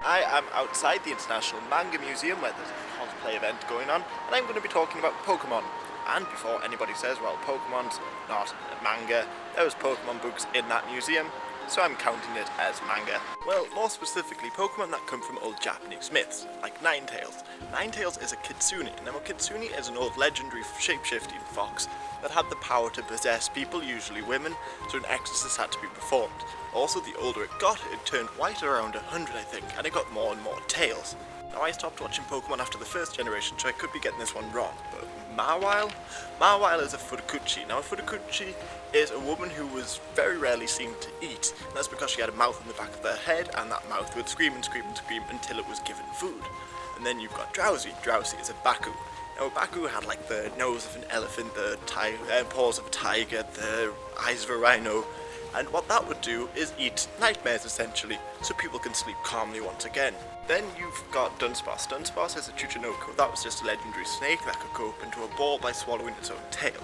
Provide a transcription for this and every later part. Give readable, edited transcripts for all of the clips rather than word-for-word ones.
I am outside the International Manga Museum where there's a cosplay event going on, and I'm going to be talking about Pokemon. And before anybody says, well, Pokemon's not a manga, there was Pokemon books in that museum, so I'm counting it as manga. Well, more specifically, Pokemon that come from old Japanese myths, like Ninetales. Ninetales is a kitsune. Now a kitsune is an old legendary shape-shifting fox that had the power to possess people, usually women, so an exorcist had to be performed. Also, the older it got, it turned white around 100 I think, and it got more and more tails. Now I stopped watching Pokemon after the first generation, so I could be getting this one wrong, but Mawile? Mawile is a Fudokuchi. Now a Fudokuchi is a woman who was very rarely seen to eat. And that's because she had a mouth on the back of her head, and that mouth would scream and scream and scream until it was given food. And then you've got Drowsy. Drowsy is a Baku. Now a Baku had like the nose of an elephant, the paws of a tiger, the eyes of a rhino, and what that would do is eat nightmares essentially, so people can sleep calmly once again. Then you've got Dunsparce. Dunsparce is a Chuchunoko. That was just a legendary snake that could go up into a ball by swallowing its own tail.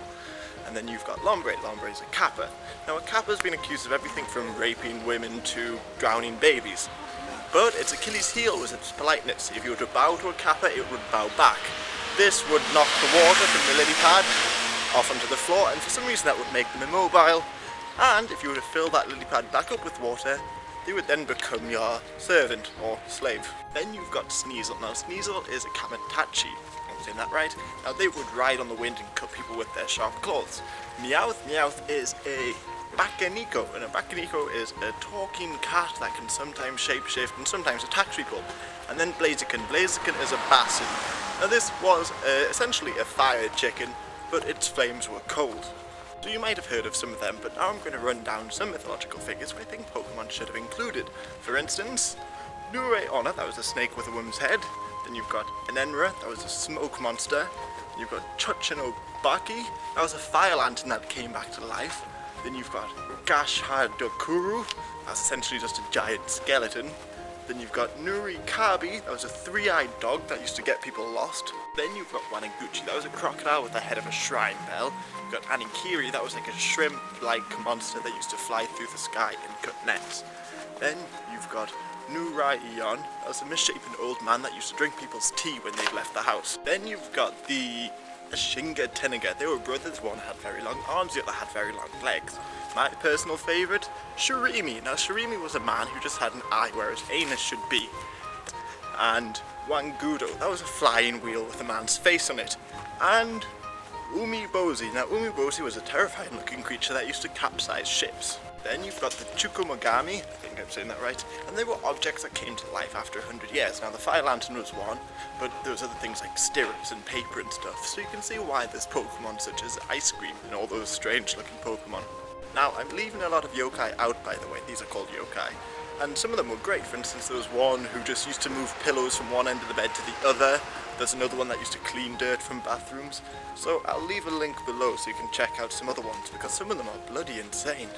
And then you've got Lombre. Lombre is a Kappa. Now a Kappa's been accused of everything from raping women to drowning babies. But its Achilles heel was its politeness. If you were to bow to a Kappa, it would bow back. This would knock the water from the lily pad off onto the floor, and for some reason that would make them immobile. And if you were to fill that lily pad back up with water, they would then become your servant or slave. Then you've got Sneasel. Now Sneasel is a Kamatachi, I'm saying that right. Now they would ride on the wind and cut people with their sharp claws. Meowth. Meowth is a Bakaniko, and a Bakaniko is a talking cat that can sometimes shapeshift and sometimes attack people. And then Blaziken. Blaziken is a Basset. Now this was essentially a fire chicken, but its flames were cold. So you might have heard of some of them, but now I'm going to run down some mythological figures who I think Pokemon should have included. For instance, Nureona, that was a snake with a woman's head. Then you've got Enenra, that was a smoke monster. Then you've got Chuchinobaki, that was a fire lantern that came back to life. Then you've got Gashadokuru, that's essentially just a giant skeleton. Then you've got Nurikabi, that was a three-eyed dog that used to get people lost. Then you've got Waniguchi, that was a crocodile with the head of a shrine bell. You've got Anikiri, that was like a shrimp-like monster that used to fly through the sky and cut nets. Then you've got Nuraion, that was a misshapen old man that used to drink people's tea when they'd left the house. Then you've got the Shinga Tenaga. They were brothers, one had very long arms, the other had very long legs. My personal favourite, Shirimi. Now Shirimi was a man who just had an eye where his anus should be. And Wangudo, that was a flying wheel with a man's face on it. And Umibozu. Now Umibozu was a terrifying looking creature that used to capsize ships. Then you've got the Chukomogami, I think I'm saying that right, and they were objects that came to life after 100 years. Now the fire lantern was one, but there was other things like stirrups and paper and stuff, so you can see why there's Pokemon such as ice cream and all those strange looking Pokemon. Now I'm leaving a lot of yokai out, by the way. These are called yokai, and some of them were great. For instance, there was one who just used to move pillows from one end of the bed to the other. There's another one that used to clean dirt from bathrooms. So I'll leave a link below so you can check out some other ones, because some of them are bloody insane.